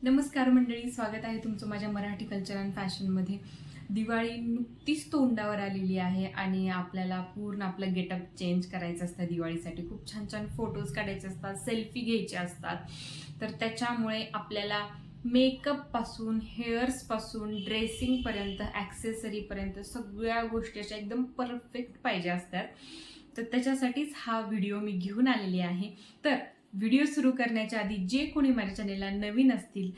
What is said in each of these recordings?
नमस्कार मंडळी, स्वागत आहे तुमचं माझ्या मराठी कल्चर अँड फॅशनमध्ये. दिवाळी नुकतीच तोंडावर आलेली आहे आणि आपल्याला पूर्ण आपलं गेटअप चेंज करायचं असतं. दिवाळीसाठी खूप छान छान फोटोज काढायचे असतात, सेल्फी घ्यायचे असतात. तर त्याच्यामुळे आपल्याला मेकअपपासून, हेअर्सपासून, ड्रेसिंगपर्यंत, ॲक्सेसरीपर्यंत सगळ्या गोष्टी अशा एकदम परफेक्ट पाहिजे असतात. तर त्याच्यासाठीच हा व्हिडिओ मी घेऊन आलेली आहे. तर व्हिडिओ सुरू करण्याच्या आधी जे कोणी माझ्या चॅनेलला नवीन असतील,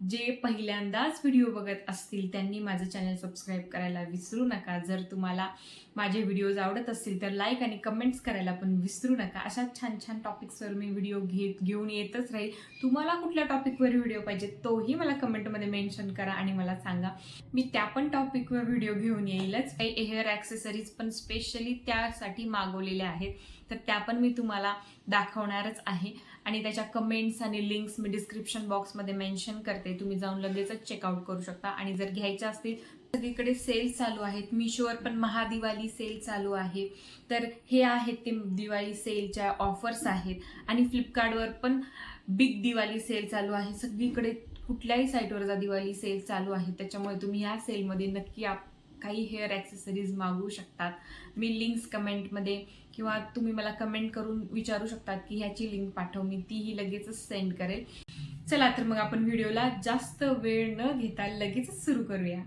जे पहिल्यांदाच व्हिडिओ बघत असतील, त्यांनी माझं चॅनल सबस्क्राईब करायला विसरू नका. जर तुम्हाला माझे व्हिडिओज आवडत असतील तर लाईक आणि कमेंट्स करायला पण विसरू नका. अशा छान छान टॉपिक्सवर मी व्हिडिओ घेऊन येतच राहील. तुम्हाला कुठल्या टॉपिकवर व्हिडिओ पाहिजे तोही मला कमेंटमध्ये मेन्शन करा आणि मला सांगा. मी त्या पण टॉपिकवर व्हिडिओ घेऊन येईलच. काही हेअर ॲक्सेसरीज पण स्पेशली त्यासाठी मागवलेल्या आहेत, तर त्या पण मी तुम्हाला दाखवणारच आहे. आणि त्याच्या कमेंट्स आणि लिंक्स मी डिस्क्रिप्शन बॉक्समध्ये मेन्शन करते. तुम्ही जाऊन लगेचच चेकआउट करू शकता. आणि जर घ्यायच्या असतील, सगळीकडे सेल चालू आहेत. मिशोवर पण महादिवाळी सेल चालू आहे. तर हे आहेत ते दिवाळी सेलच्या ऑफर्स आहेत. आणि फ्लिपकार्टवर पण बिग दिवाळी सेल चालू आहे. सगळीकडे कुठल्याही साईटवर जा दिवाळी सेल चालू आहे. त्याच्यामुळे तुम्ही ह्या सेलमध्ये नक्की काही हेअर ॲक्सेसरीज मागवू शकतात. मी लिंक्स कमेंटमध्ये किंवा तुम्ही मला कमेंट करून विचारू शकतात की ह्याची लिंक पाठव, मी तीही लगेचच सेंड करेल. चला तर मग आपण व्हिडिओला जास्त वेळ न घेता लगेचच सुरू करूया.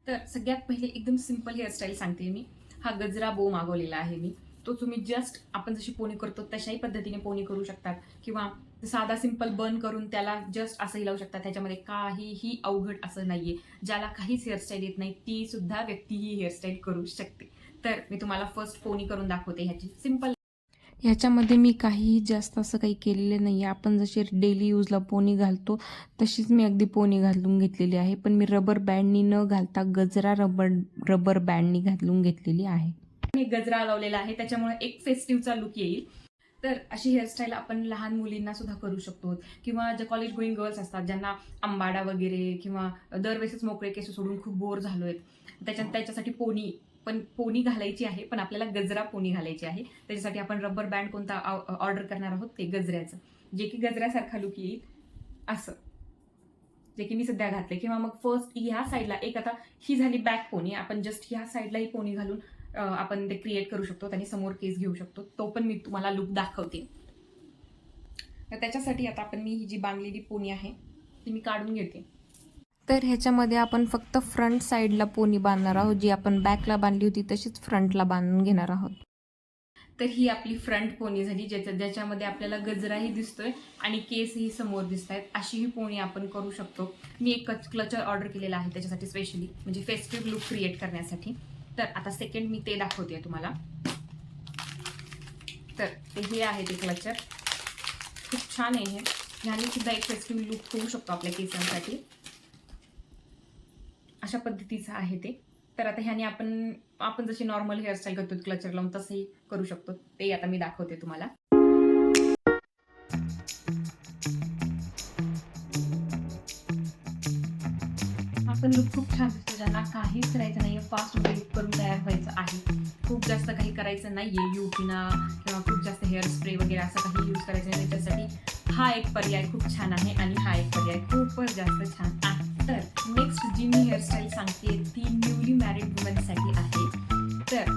तर सगळ्यात पहिले एकदम सिंपल हेअरस्टाईल सांगते मी. हा गजरा बो मागवलेला आहे मी. तो तुम्ही जस्ट आपण जशी पोनी करतो तशाही पद्धतीने पोनी करू शकतात किंवा साधा सिंपल बन करून त्याला जस्ट असंही लावू शकतात. त्याच्यामध्ये काहीही अवघड असं नाहीये. ज्याला काहीच हेअरस्टाईल येत नाही ती सुद्धा व्यक्ती ही हेअरस्टाईल करू शकते. तर मी तुम्हाला फर्स्ट पोनी करून दाखवते ह्याची सिंपल. ह्याच्यामध्ये मी काहीही जास्त असं काही केलेलं नाही आहे. आपण जशी डेली यूजला पोनी घालतो तशीच मी अगदी पोनी घालून घेतलेली आहे. पण मी रबर बँडनी न घालता गजरा रबर बँडनी घालून घेतलेली आहे. मी गजरा लावलेला आहे, त्याच्यामुळे एक फेस्टिव्हचा लुक येईल. तर अशी हेअरस्टाईल आपण लहान मुलींना सुद्धा करू शकतो किंवा ज्या कॉलेज गोईंग गर्ल्स असतात, ज्यांना अंबाडा वगैरे किंवा दरवेळेसच मोकळे केस सोडून खूप बोर झालोय, त्याच्यासाठी पोनी घालायची आहे. पण आपल्याला गजरा पोनी घालायची आहे. त्याच्यासाठी आपण रबर बँड कोणता ऑर्डर करणार आहोत ते गजऱ्याचं, जे की गजऱ्यासारखा लुक येईल असं, जे की मी सध्या घातले. किंवा मग फर्स्ट ह्या साईडला एक, आता ही झाली बॅक पोनी, आपण जस्ट ह्या साईडलाही पोनी घालून आपण ते क्रिएट करू शकतो. आणि समोर केस घेऊ शकतो. तो पण मी तुम्हाला लुक दाखवते. तर त्याच्यासाठी आता मी ही जी बांधलेली पोनी आहे ती मी काढून घेते. तर ह्याच्यामध्ये आपण फक्त फ्रंट साईडला पोनी बांधणार आहोत. जी आपण बॅकला बांधली होती तशीच फ्रंटला बांधून घेणार आहोत. तर ही आपली फ्रंट पोनी झाली, ज्याच्यामध्ये आपल्याला गजराही दिसतोय आणि केसही समोर दिसत आहेत. अशी ही पोनी आपण करू शकतो. मी एक क्लचर ऑर्डर केलेला आहे त्याच्यासाठी स्पेशली, म्हणजे फेस्टिव्ह लुक क्रिएट करण्यासाठी. तर आता सेकंड मी ते दाखवते तुम्हाला. तर हे आहे ते क्लचर, खूप छान आहे हे. ह्याने सुद्धा एक फेस्टिव्ह लुक होऊ शकतो आपल्या केसांसाठी. अशा पद्धतीचं आहे ते. तर आता ह्याने आपण जशी नॉर्मल हेअरस्टाईल करतो क्लचर लावून तसंही करू शकतो. ते आता मी दाखवते तुम्हाला. आपण लुक खूप छान दिसतो. ज्यांना काहीच करायचं नाहीये, फास्ट लुक करून तयार व्हायचं आहे, खूप जास्त काही करायचं नाहीये, युपिना किंवा खूप जास्त हेअर स्प्रे वगैरे असं काही यूज करायचं नाही, त्याच्यासाठी हा एक पर्याय खूप छान आहे. आणि हा एक पर्याय खूपच जास्त छान आहे. तर नेक्स्ट जी मी हेअरस्टाईल सांगते ती न्यूली मॅरिड वुमनसाठी आहे. तर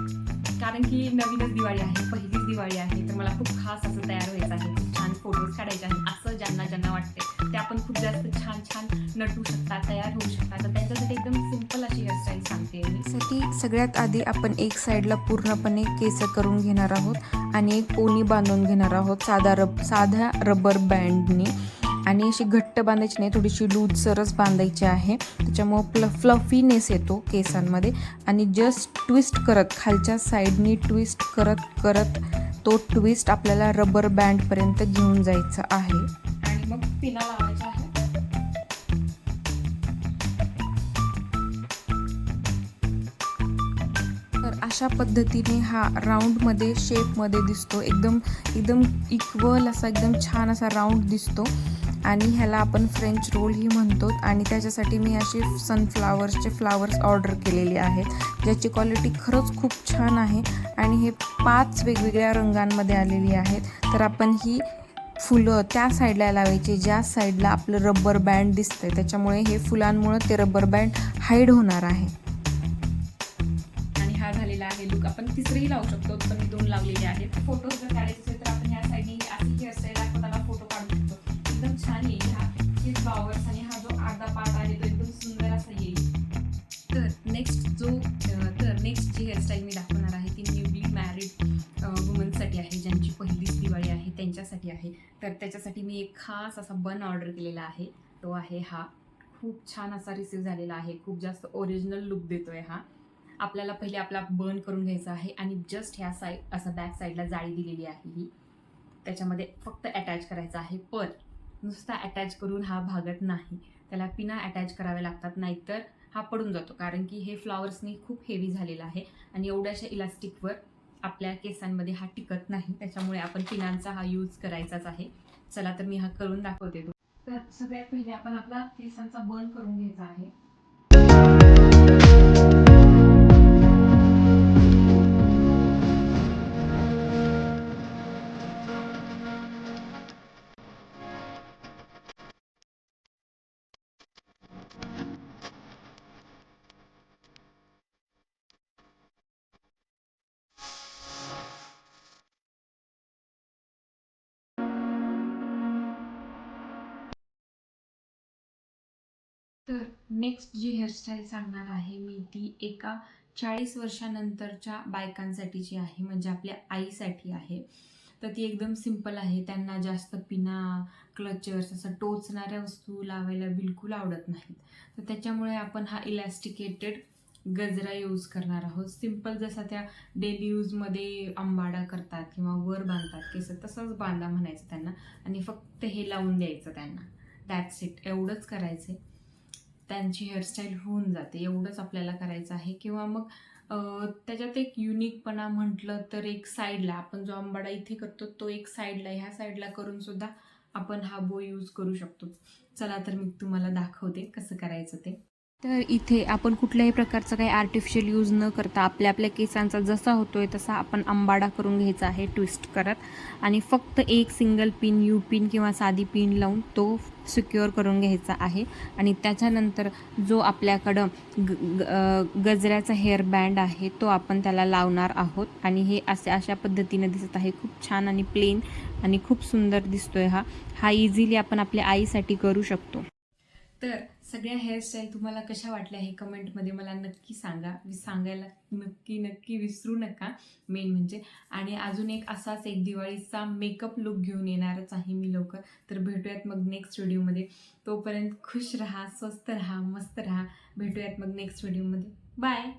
कारण की नवीनच दिवाळी आहे, पहिलीच दिवाळी आहे, तर मला खूप खास असं तयार व्हायचं आहे, खूप छान फोटोज काढायचे आहेत. असं ज्यांना वाटते ते आपण खूप जास्त छान नटू शकतात, तयार होऊ शकतात. तर त्यांच्यासाठी एकदम सिंपल अशी हेअरस्टाईल सांगते मी. साठी सगळ्यात आधी आपण एक साईडला पूर्णपणे केस करून घेणार आहोत आणि एक पोनी बांधून घेणार आहोत साध्या रबर बँडनी. आणि अशी घट्ट बांधायची नाही, थोडीशी लूजसरच बांधायची आहे. त्याच्यामुळं फ्लफीनेस येतो केसांमध्ये. आणि जस्ट ट्विस्ट करत, खालच्या साईडनी ट्विस्ट करत तो ट्विस्ट आपल्याला रबर बँडपर्यंत घेऊन जायचं आहे. आणि मग पिना लावायचा आहे. तर अशा पद्धतीने हा राऊंडमध्ये शेपमध्ये दिसतो. एकदम इक्वल असा एकदम छान असा राऊंड दिसतो. आणि ह्याला आपण फ्रेंच रोल ही म्हणतो. आणि त्याच्यासाठी मी अशी सनफ्लावर्सचे फ्लावर्स ऑर्डर केलेले आहेत, ज्याची क्वालिटी खरंच खूप छान आहे आणि हे 5 वेगवेगळ्या रंगांमध्ये आलेली आहेत. तर आपण ही फुलं त्या साईडला लावायची ज्या साईडला आपलं रबर बँड दिसतंय, त्याच्यामुळे हे फुलांमुळे ते रबर बँड हाईड होणार आहे. आणि हा झालेला आहे लुक. आपण तिसरेही लावू शकतो, पण मी 2 लावलेले आहेत. फोटो जर काढायचे असेल तर आपण ह्या साईडने अशी हेअरस्टाईल दाखवताना फोटो काढू शकतो. एकदम छान येईल हे फ्लॉवर्स आणि हा जो अर्धा पार्ट आहे तो एकदम सुंदर असा येईल. तर नेक्स्ट जी हेअरस्टाईल मी दाखवणार आहे ती न्यूली मॅरिड वुमन्ससाठी आहे, ज्यांची पहिलीच दिवाळी आहे त्यांच्यासाठी आहे. तर त्याच्यासाठी मी एक खास असा बन ऑर्डर केलेला आहे. तो आहे हा. खूप छान असा रिसीव झालेला आहे. खूप जास्त ओरिजिनल लुक देतोय हा. आपल्याला पहिले आपला बर्न करून घ्यायचा आहे आणि जस्ट ह्या साईड असं बॅक साईडला जाळी दिलेली आहे ही. त्याच्यामध्ये फक्त अटॅच करायचा आहे. पण नुसता अटॅच करून हा भागत नाही, त्याला पिना अटॅच कराव्या लागतात, नाहीतर हा पडून जातो. कारण की हे फ्लॉवर्सनी खूप हेवी झालेला आहे आणि एवढ्याशा इलास्टिकवर आपल्या केसांमध्ये हा टिकत नाही. त्याच्यामुळे आपण पिनांचा हा यूज करायचाच आहे. चला तर मी हा करून दाखवते. तर सगळ्यात पहिले आपण आपला केसांचा बर्न करून घ्यायचा आहे. तर नेक्स्ट जी हेअरस्टाईल सांगणार आहे मी ती एका 40 वर्षानंतरच्या बायकांसाठीची आहे, म्हणजे आपल्या आईसाठी आहे. तर ती एकदम सिंपल आहे. त्यांना जास्त पिना, क्लचर्स असं टोचणाऱ्या वस्तू लावायला बिलकुल आवडत नाहीत. तर त्याच्यामुळे आपण हा इलॅस्टिकेटेड गजरा यूज करणार आहोत. सिंपल जसा त्या डेली यूजमध्ये अंबाडा करतात किंवा वर बांधतात केस, तसंच बांधा म्हणायचं त्यांना आणि फक्त हे लावून द्यायचं त्यांना. That's it. एवढंच करायचं आहे. त्यांची हेअरस्टाईल होऊन जाते. एवढंच आपल्याला करायचं आहे. किंवा मग त्याच्यात एक युनिकपणा म्हटलं तर एक साईडला आपण जो आंबाडा इथे करतो तो एक साईडला ह्या साईडला करून सुद्धा आपण हा बो यूज करू शकतो. चला तर मी तुम्हाला दाखवते कसं करायचं ते. तर इथे आपण कुठल्याही प्रकारचं काही आर्टिफिशियल यूज न करता आपल्या आपल्या केसांचा जसा होतोय तसा आपण अंबाडा करून घ्यायचा आहे ट्विस्ट करत. आणि फक्त एक सिंगल पिन, यू पिन किंवा साधी पिन लावून तो सिक्युअर करून घ्यायचा आहे. आणि त्याच्यानंतर जो आपल्याकडं गजऱ्याचा हेअर बँड आहे तो आपण त्याला लावणार आहोत. आणि हे अशा पद्धतीने दिसत आहे. खूप छान आणि प्लेन आणि खूप सुंदर दिसतोय हा इझिली आपण आपल्या आईसाठी करू शकतो. तर सगळ्या हेअरस्टाईल तुम्हाला कशा वाटल्या हे कमेंटमध्ये मला नक्की सांगा. सांगायला नक्की विसरू नका मेन म्हणजे. आणि अजून एक असाच एक दिवाळीचा मेकअप लुक घेऊन येणारच आहे मी लवकर. तर भेटूयात मग नेक्स्ट व्हिडिओमध्ये. तोपर्यंत खुश राहा, स्वस्त राहा, मस्त राहा. भेटूयात मग नेक्स्ट व्हिडिओमध्ये. बाय.